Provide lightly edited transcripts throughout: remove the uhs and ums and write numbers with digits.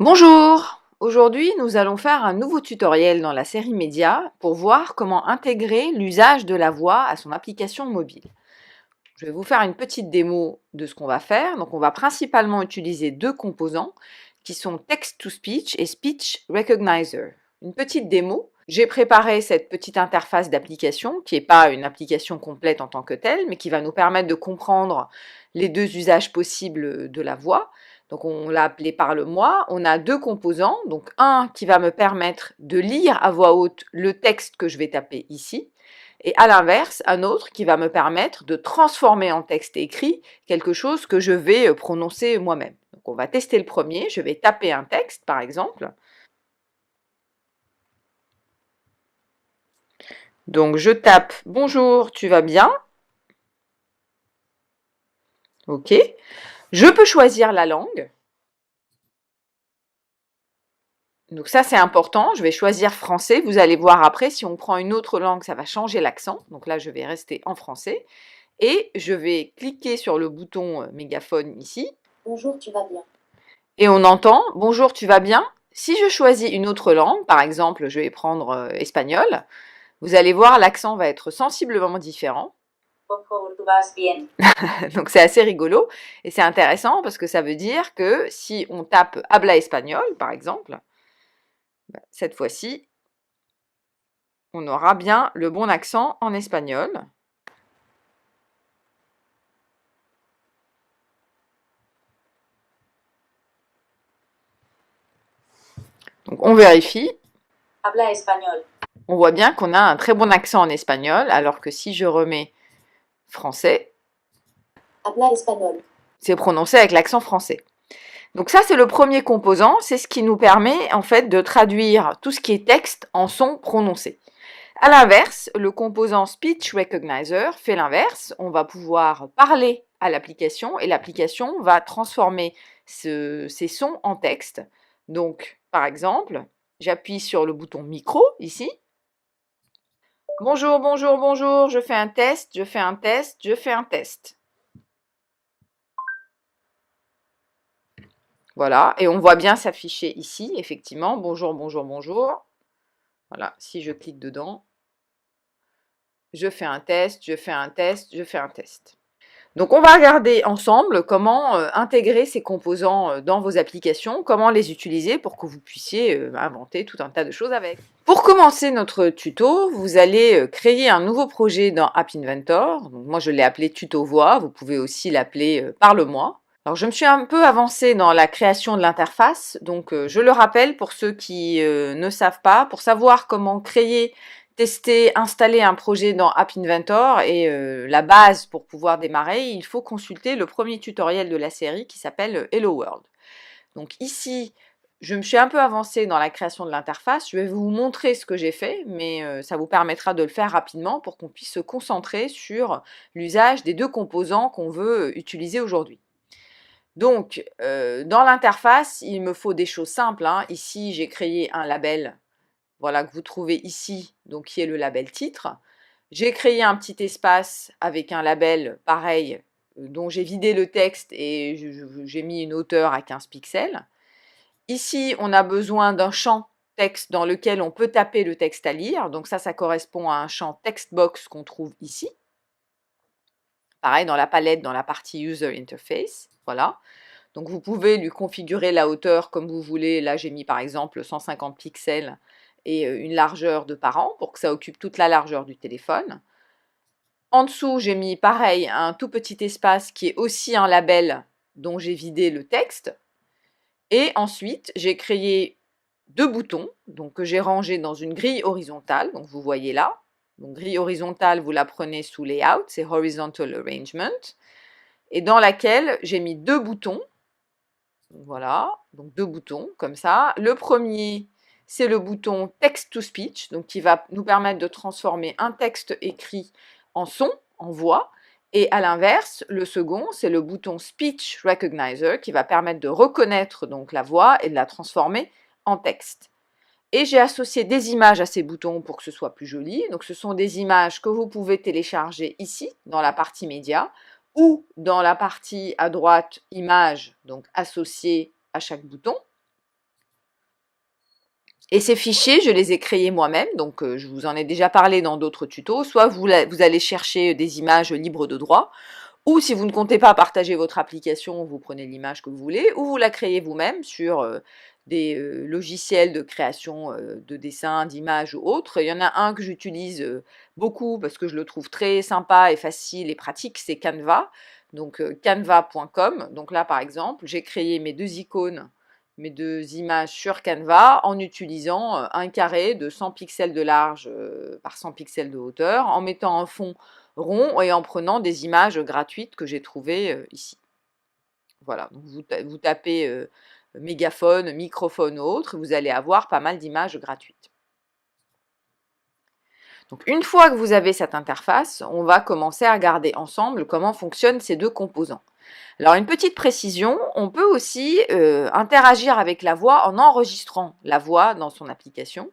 Bonjour! Aujourd'hui, nous allons faire un nouveau tutoriel dans la série Média pour voir comment intégrer l'usage de la voix à son application mobile. Je vais vous faire une petite démo de ce qu'on va faire. Donc, on va principalement utiliser deux composants qui sont Text-to-Speech et Speech Recognizer. Une petite démo. J'ai préparé cette petite interface d'application qui n'est pas une application complète en tant que telle, mais qui va nous permettre de comprendre les deux usages possibles de la voix. Donc, on l'a appelé Parle-moi. On a deux composants. Donc, un qui va me permettre de lire à voix haute le texte que je vais taper ici. Et à l'inverse, un autre qui va me permettre de transformer en texte écrit quelque chose que je vais prononcer moi-même. Donc, on va tester le premier. Je vais taper un texte, par exemple. Donc, je tape « Bonjour, tu vas bien ?» OK. Je peux choisir la langue. Donc ça, c'est important. Je vais choisir français. Vous allez voir après, si on prend une autre langue, ça va changer l'accent. Donc là, je vais rester en français. Et je vais cliquer sur le bouton mégaphone ici. Bonjour, tu vas bien. Et on entend « Bonjour, tu vas bien ?» Si je choisis une autre langue, par exemple, je vais prendre espagnol, vous allez voir, l'accent va être sensiblement différent. Por favor, tú vas bien. Donc c'est assez rigolo et c'est intéressant parce que ça veut dire que si on tape « habla espagnol », par exemple, cette fois-ci, on aura bien le bon accent en espagnol. Donc on vérifie. Habla español. On voit bien qu'on a un très bon accent en espagnol, alors que si je remets français, Habla español. c'est prononcé avec l'accent français. Donc ça, c'est le premier composant, c'est ce qui nous permet en fait de traduire tout ce qui est texte en son prononcé. À l'inverse, le composant Speech Recognizer fait l'inverse. On va pouvoir parler à l'application et l'application va transformer ces sons en texte. Donc, par exemple, j'appuie sur le bouton micro ici. Bonjour, bonjour, bonjour, je fais un test, je fais un test, je fais un test. Voilà, et on voit bien s'afficher ici, effectivement, bonjour, bonjour, bonjour. Voilà, si je clique dedans, je fais un test, je fais un test, je fais un test. Donc, on va regarder ensemble comment intégrer ces composants dans vos applications, comment les utiliser pour que vous puissiez inventer tout un tas de choses avec. Pour commencer notre tuto, vous allez créer un nouveau projet dans App Inventor. Donc, moi, je l'ai appelé Tuto Voix. Vous pouvez aussi l'appeler Parle-moi. Alors, je me suis un peu avancée dans la création de l'interface. Donc, je le rappelle pour ceux qui ne savent pas, pour savoir comment créer, tester, installer un projet dans App Inventor et la base pour pouvoir démarrer, il faut consulter le premier tutoriel de la série qui s'appelle Hello World. Donc ici, je me suis un peu avancée dans la création de l'interface. Je vais vous montrer ce que j'ai fait, mais ça vous permettra de le faire rapidement pour qu'on puisse se concentrer sur l'usage des deux composants qu'on veut utiliser aujourd'hui. Donc, dans l'interface, il me faut des choses simples. Ici, j'ai créé un label, voilà, que vous trouvez ici, donc qui est le label titre. J'ai créé un petit espace avec un label pareil, dont j'ai vidé le texte et j'ai mis une hauteur à 15 pixels. Ici, on a besoin d'un champ texte dans lequel on peut taper le texte à lire. Donc ça correspond à un champ textbox qu'on trouve ici. Pareil, dans la palette, dans la partie User Interface. Voilà. Donc vous pouvez lui configurer la hauteur comme vous voulez. Là, j'ai mis par exemple 150 pixels et une largeur de par an pour que ça occupe toute la largeur du téléphone. En dessous, j'ai mis pareil un tout petit espace qui est aussi un label dont j'ai vidé le texte. Et ensuite, j'ai créé deux boutons donc, que j'ai rangés dans une grille horizontale. Donc vous voyez là. Donc grille horizontale, vous la prenez sous Layout, c'est Horizontal Arrangement. Et dans laquelle j'ai mis deux boutons. Voilà, donc deux boutons comme ça. Le premier, c'est le bouton Text to Speech, donc qui va nous permettre de transformer un texte écrit en son, en voix. Et à l'inverse, le second, c'est le bouton Speech Recognizer qui va permettre de reconnaître donc la voix et de la transformer en texte. Et j'ai associé des images à ces boutons pour que ce soit plus joli. Donc ce sont des images que vous pouvez télécharger ici, dans la partie média, ou dans la partie à droite images, donc associées à chaque bouton. Et ces fichiers, je les ai créés moi-même, donc je vous en ai déjà parlé dans d'autres tutos. Soit vous allez chercher des images libres de droit, ou si vous ne comptez pas partager votre application, vous prenez l'image que vous voulez, ou vous la créez vous-même sur des logiciels de création de dessins, d'images ou autres. Il y en a un que j'utilise beaucoup parce que je le trouve très sympa et facile et pratique, c'est Canva. Donc canva.com. Donc là, par exemple, j'ai créé mes deux icônes, mes deux images sur Canva en utilisant un carré de 100 pixels de large par 100 pixels de hauteur, en mettant un fond rond et en prenant des images gratuites que j'ai trouvées ici. Voilà, donc vous tapez mégaphone, microphone ou autre, vous allez avoir pas mal d'images gratuites. Donc une fois que vous avez cette interface, on va commencer à regarder ensemble comment fonctionnent ces deux composants. Alors une petite précision, on peut aussi interagir avec la voix en enregistrant la voix dans son application.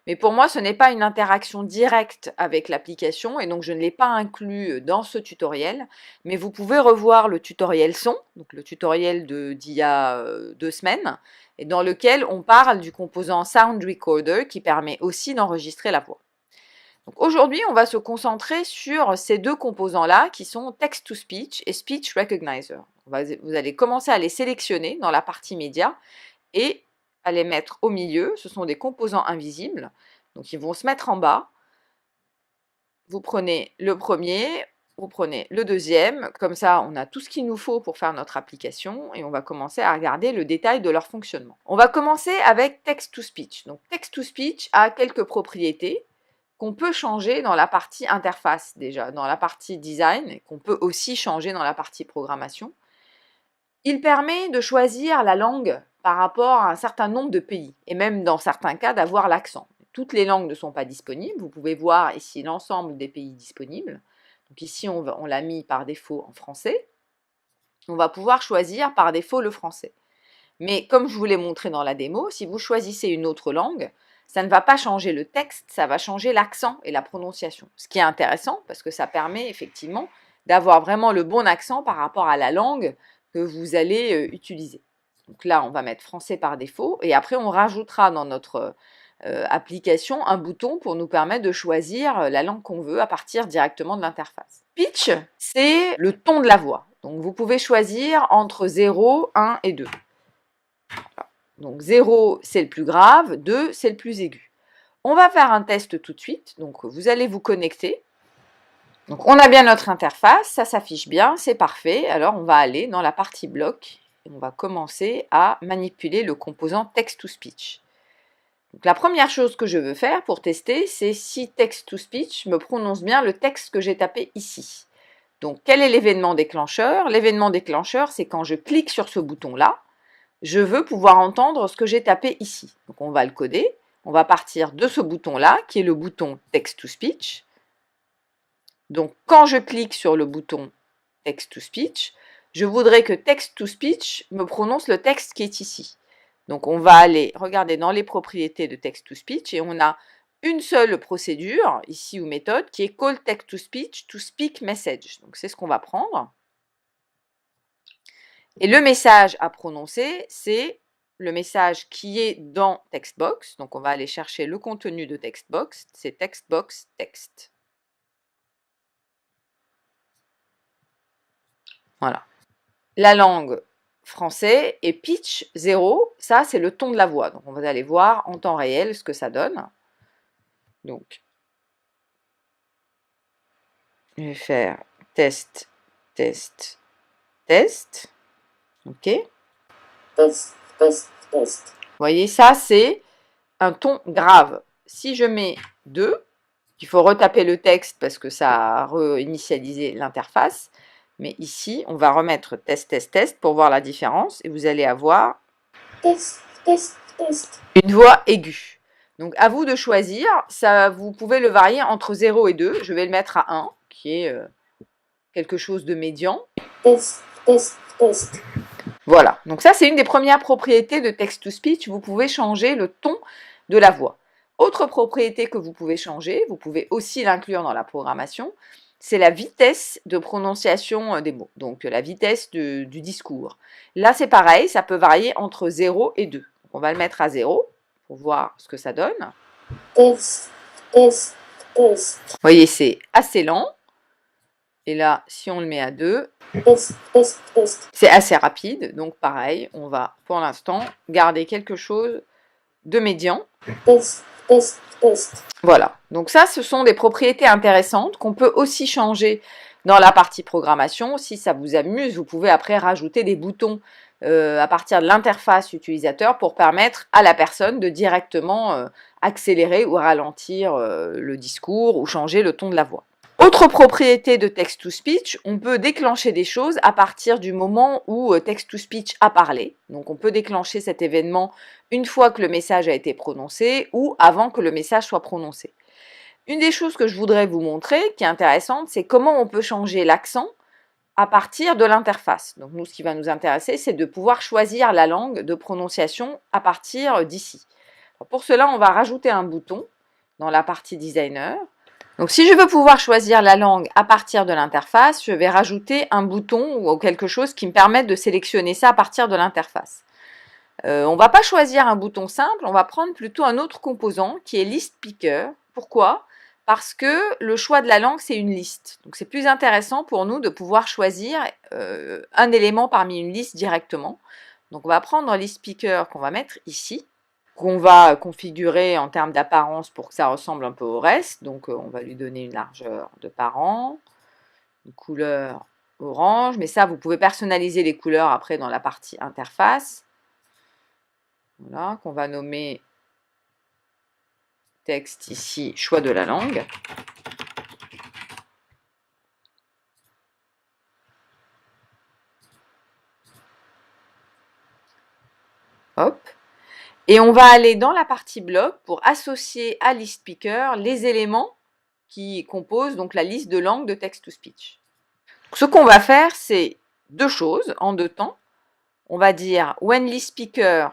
Mais pour moi, ce n'est pas une interaction directe avec l'application et donc je ne l'ai pas inclus dans ce tutoriel. Mais vous pouvez revoir le tutoriel son, donc le tutoriel d'il y a 2 semaines, et dans lequel on parle du composant Sound Recorder qui permet aussi d'enregistrer la voix. Donc aujourd'hui, on va se concentrer sur ces deux composants-là qui sont Text-to-Speech et Speech Recognizer. Vous allez commencer à les sélectionner dans la partie média et à les mettre au milieu. Ce sont des composants invisibles, donc ils vont se mettre en bas. Vous prenez le premier, vous prenez le deuxième, comme ça on a tout ce qu'il nous faut pour faire notre application et on va commencer à regarder le détail de leur fonctionnement. On va commencer avec Text-to-Speech. Donc Text-to-Speech a quelques propriétés qu'on peut changer dans la partie interface déjà, dans la partie design, et qu'on peut aussi changer dans la partie programmation. Il permet de choisir la langue par rapport à un certain nombre de pays, et même dans certains cas d'avoir l'accent. Toutes les langues ne sont pas disponibles, vous pouvez voir ici l'ensemble des pays disponibles. Donc ici on l'a mis par défaut en français. On va pouvoir choisir par défaut le français. Mais comme je vous l'ai montré dans la démo, si vous choisissez une autre langue, ça ne va pas changer le texte, ça va changer l'accent et la prononciation. Ce qui est intéressant parce que ça permet effectivement d'avoir vraiment le bon accent par rapport à la langue que vous allez utiliser. Donc là, on va mettre français par défaut et après on rajoutera dans notre application un bouton pour nous permettre de choisir la langue qu'on veut à partir directement de l'interface. Pitch, c'est le ton de la voix. Donc vous pouvez choisir entre 0, 1 et 2. Donc 0, c'est le plus grave, 2, c'est le plus aigu. On va faire un test tout de suite. Donc vous allez vous connecter. Donc on a bien notre interface, ça s'affiche bien, c'est parfait. Alors on va aller dans la partie bloc et on va commencer à manipuler le composant Text-to-Speech. Donc la première chose que je veux faire pour tester, c'est si Text-to-Speech me prononce bien le texte que j'ai tapé ici. Donc quel est l'événement déclencheur? L'événement déclencheur, c'est quand je clique sur ce bouton-là, je veux pouvoir entendre ce que j'ai tapé ici. Donc on va le coder. On va partir de ce bouton-là, qui est le bouton Text-to-Speech. Donc quand je clique sur le bouton Text-to-Speech, je voudrais que Text-to-Speech me prononce le texte qui est ici. Donc on va aller regarder dans les propriétés de Text-to-Speech et on a une seule procédure, ici ou méthode, qui est Call Text-to-Speech to speak message. Donc c'est ce qu'on va prendre. Et le message à prononcer, c'est le message qui est dans Textbox. Donc on va aller chercher le contenu de Textbox, c'est Textbox Text. Voilà. La langue français et pitch 0, ça c'est le ton de la voix. Donc on va aller voir en temps réel ce que ça donne. Donc je vais faire test, test, test. Ok. Test, test, test. Vous voyez, ça c'est un ton grave. Si je mets 2, il faut retaper le texte parce que ça a réinitialisé l'interface. Mais ici, on va remettre test, test, test pour voir la différence. Et vous allez avoir Test, test, test. une voix aiguë. Donc à vous de choisir. Ça, vous pouvez le varier entre 0 et 2. Je vais le mettre à 1, qui est quelque chose de médian. Test, test, test. Voilà, donc ça c'est une des premières propriétés de Text-to-Speech, vous pouvez changer le ton de la voix. Autre propriété que vous pouvez changer, vous pouvez aussi l'inclure dans la programmation, c'est la vitesse de prononciation des mots, donc la vitesse du discours. Là c'est pareil, ça peut varier entre 0 et 2. Donc, on va le mettre à 0 pour pour voir ce que ça donne. test, test, test, Vous voyez, c'est assez lent. Et là, si on le met à 2, test, test, test, c'est assez rapide. Donc pareil, on va pour l'instant garder quelque chose de médian. test, test, test, Voilà, donc ça, ce sont des propriétés intéressantes qu'on peut aussi changer dans la partie programmation. Si ça vous amuse, vous pouvez après rajouter des boutons à partir de l'interface utilisateur pour permettre à la personne de directement accélérer ou ralentir le discours ou changer le ton de la voix. Autre propriété de text-to-speech, on peut déclencher des choses à partir du moment où text-to-speech a parlé. Donc on peut déclencher cet événement une fois que le message a été prononcé ou avant que le message soit prononcé. Une des choses que je voudrais vous montrer, qui est intéressante, c'est comment on peut changer l'accent à partir de l'interface. Donc nous, ce qui va nous intéresser, c'est de pouvoir choisir la langue de prononciation à partir d'ici. Pour cela, on va rajouter un bouton dans la partie designer. Donc si je veux pouvoir choisir la langue à partir de l'interface, je vais rajouter un bouton ou quelque chose qui me permette de sélectionner ça à partir de l'interface. On ne va pas choisir un bouton simple, on va prendre plutôt un autre composant qui est list picker. Pourquoi ? Parce que le choix de la langue, c'est une liste. Donc c'est plus intéressant pour nous de pouvoir choisir un élément parmi une liste directement. Donc on va prendre list picker qu'on va mettre ici, qu'on va configurer en termes d'apparence pour que ça ressemble un peu au reste. Donc on va lui donner une largeur de parent, une couleur orange, mais ça vous pouvez personnaliser les couleurs après dans la partie interface. Voilà, qu'on va nommer texte ici, choix de la langue. Hop. Et on va aller dans la partie bloc pour associer à list picker les éléments qui composent donc la liste de langues de text-to-speech. Ce qu'on va faire, c'est deux choses en deux temps. On va dire when list picker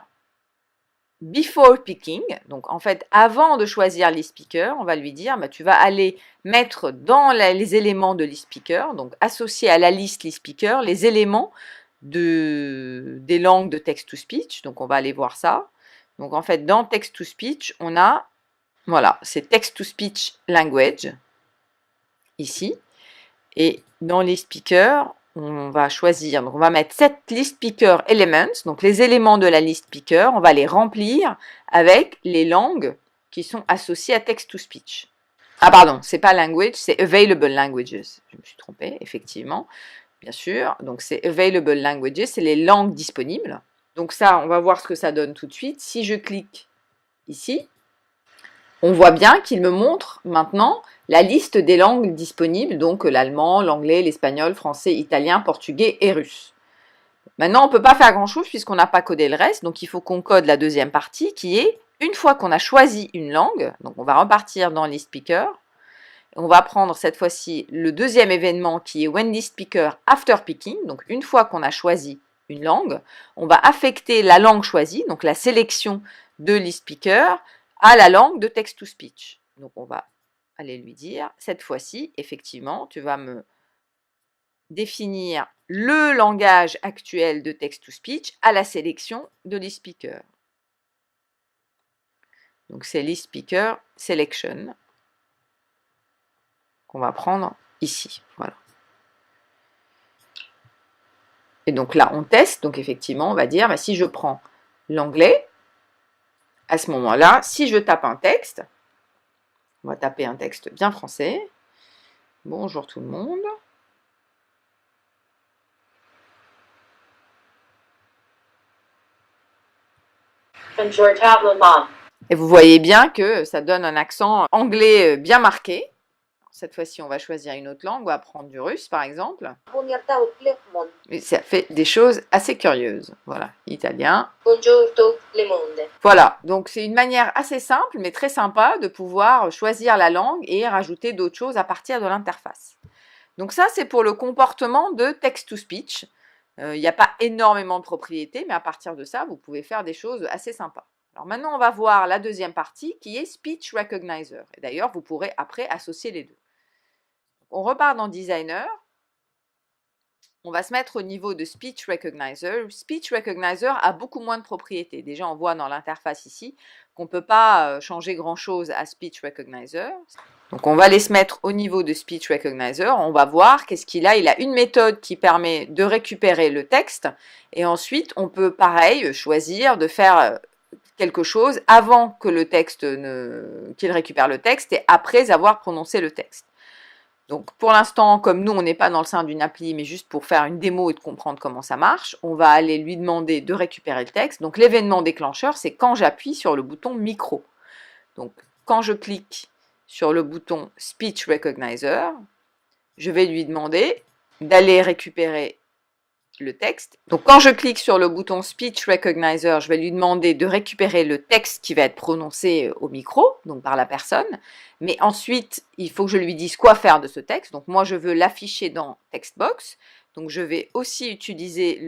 before picking, donc en fait avant de choisir list picker, on va lui dire bah, tu vas aller mettre dans les éléments de list picker, donc associer à la liste list picker les éléments des langues de text-to-speech, donc on va aller voir ça. Donc en fait dans text-to-speech, on a, voilà, c'est text-to-speech language, ici, et dans list picker, on va choisir, donc on va mettre set list picker elements, donc les éléments de la list picker, on va les remplir avec les langues qui sont associées à text-to-speech. Ah pardon, c'est pas language, c'est available languages. Je me suis trompée, effectivement, bien sûr. Donc c'est available languages, c'est les langues disponibles. Donc ça, on va voir ce que ça donne tout de suite. Si je clique ici, on voit bien qu'il me montre maintenant la liste des langues disponibles, donc l'allemand, l'anglais, l'espagnol, français, italien, portugais et russe. Maintenant, on ne peut pas faire grand-chose puisqu'on n'a pas codé le reste, donc il faut qu'on code la deuxième partie qui est, une fois qu'on a choisi une langue, donc on va repartir dans list picker, on va prendre cette fois-ci le deuxième événement qui est when list picker after picking, donc une fois qu'on a choisi une langue, on va affecter la langue choisie, donc la sélection de list picker, à la langue de text-to-speech. Donc on va aller lui dire, cette fois-ci, effectivement, tu vas me définir le langage actuel de text-to-speech à la sélection de list speaker. Donc c'est list speaker selection qu'on va prendre ici. Voilà. Et donc là, on teste. Donc effectivement, on va dire, bah, si je prends l'anglais, à ce moment-là, si je tape un texte, on va taper un texte bien français. Bonjour tout le monde. Et vous voyez bien que ça donne un accent anglais bien marqué. Cette fois-ci, on va choisir une autre langue, on va prendre du russe par exemple. Et ça fait des choses assez curieuses. Voilà, italien. Voilà, donc c'est une manière assez simple mais très sympa de pouvoir choisir la langue et rajouter d'autres choses à partir de l'interface. Donc ça, c'est pour le comportement de text-to-speech. Il n'y a pas énormément de propriétés, mais à partir de ça, vous pouvez faire des choses assez sympas. Alors maintenant, on va voir la deuxième partie qui est Speech Recognizer. Et d'ailleurs, vous pourrez après associer les deux. On repart dans Designer. on va se mettre au niveau de Speech Recognizer. Speech Recognizer a beaucoup moins de propriétés. Déjà, on voit dans l'interface ici qu'on ne peut pas changer grand-chose à Speech Recognizer. Donc, on va aller se mettre au niveau de Speech Recognizer. On va voir qu'est-ce qu'il a. Il a une méthode qui permet de récupérer le texte. Et ensuite, on peut, pareil, choisir de faire quelque chose avant que le texte qu'il récupère le texte et après avoir prononcé le texte. Donc pour l'instant, comme nous, on n'est pas dans le sein d'une appli, mais juste pour faire une démo et de comprendre comment ça marche, on va aller lui demander de récupérer le texte. Donc l'événement déclencheur, c'est quand j'appuie sur le bouton micro. Donc quand je clique sur le bouton Speech Recognizer, je vais lui demander d'aller récupérer le texte. Donc quand je clique sur le bouton Speech Recognizer, je vais lui demander de récupérer le texte qui va être prononcé au micro, donc par la personne. Mais ensuite, il faut que je lui dise quoi faire de ce texte. Donc moi, je veux l'afficher dans Textbox. Donc je vais aussi utiliser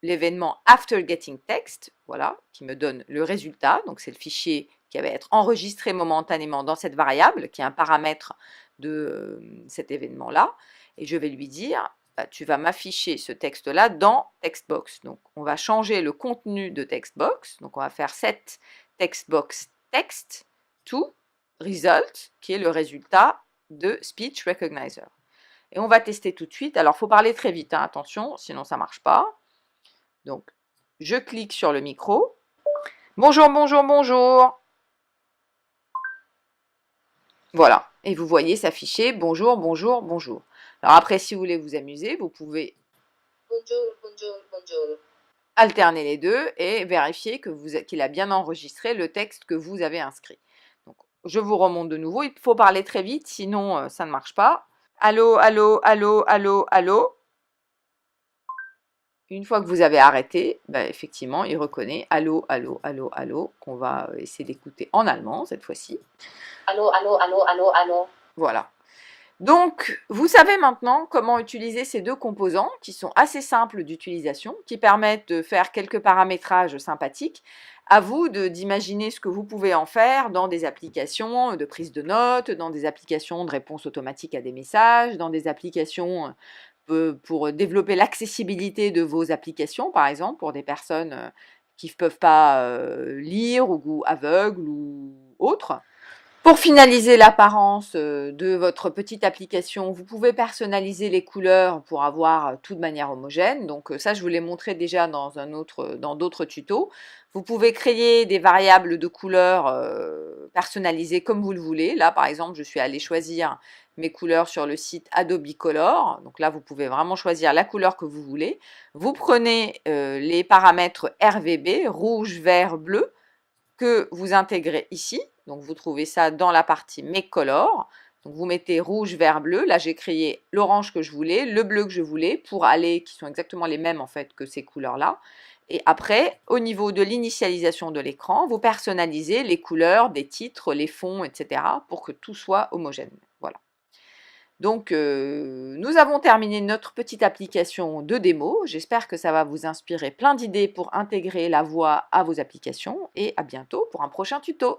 l'événement After Getting Text, voilà, qui me donne le résultat. Donc c'est le fichier qui va être enregistré momentanément dans cette variable, qui est un paramètre de cet événement-là. Et je vais lui dire, tu vas m'afficher ce texte-là dans Textbox. Donc, on va changer le contenu de Textbox. Donc, on va faire set Textbox text to result, qui est le résultat de Speech Recognizer. Et on va tester tout de suite. Alors, il faut parler très vite, hein, attention, sinon ça ne marche pas. Donc, je clique sur le micro. Bonjour, bonjour, bonjour. Voilà. Et vous voyez s'afficher bonjour, bonjour, bonjour. Alors après, si vous voulez vous amuser, vous pouvez alterner les deux et vérifier qu'il a bien enregistré le texte que vous avez inscrit. Donc, je vous remonte de nouveau. Il faut parler très vite, sinon ça ne marche pas. Allô, allô, allô, allô, allô. Une fois que vous avez arrêté, effectivement, il reconnaît allô, allô, allô, allô, qu'on va essayer d'écouter en allemand cette fois-ci. Allô, allô, allô, allô, allô. Voilà. Donc, vous savez maintenant comment utiliser ces deux composants qui sont assez simples d'utilisation, qui permettent de faire quelques paramétrages sympathiques. À vous d'imaginer ce que vous pouvez en faire dans des applications de prise de notes, dans des applications de réponse automatique à des messages, dans des applications pour développer l'accessibilité de vos applications, par exemple, pour des personnes qui ne peuvent pas lire ou aveugles ou autres. Pour finaliser l'apparence de votre petite application, vous pouvez personnaliser les couleurs pour avoir tout de manière homogène. Donc ça, je vous l'ai montré déjà dans d'autres tutos. Vous pouvez créer des variables de couleurs personnalisées comme vous le voulez. Là, par exemple, je suis allée choisir mes couleurs sur le site Adobe Color. Donc là, vous pouvez vraiment choisir la couleur que vous voulez. Vous prenez les paramètres RVB, rouge, vert, bleu, que vous intégrez ici. Donc, vous trouvez ça dans la partie Make Color. Donc, vous mettez rouge, vert, bleu. Là, j'ai créé l'orange que je voulais, le bleu que je voulais, pour aller, qui sont exactement les mêmes en fait que ces couleurs-là. Et après, au niveau de l'initialisation de l'écran, vous personnalisez les couleurs des titres, les fonds, etc. pour que tout soit homogène. Voilà. Donc, nous avons terminé notre petite application de démo. J'espère que ça va vous inspirer plein d'idées pour intégrer la voix à vos applications. Et à bientôt pour un prochain tuto.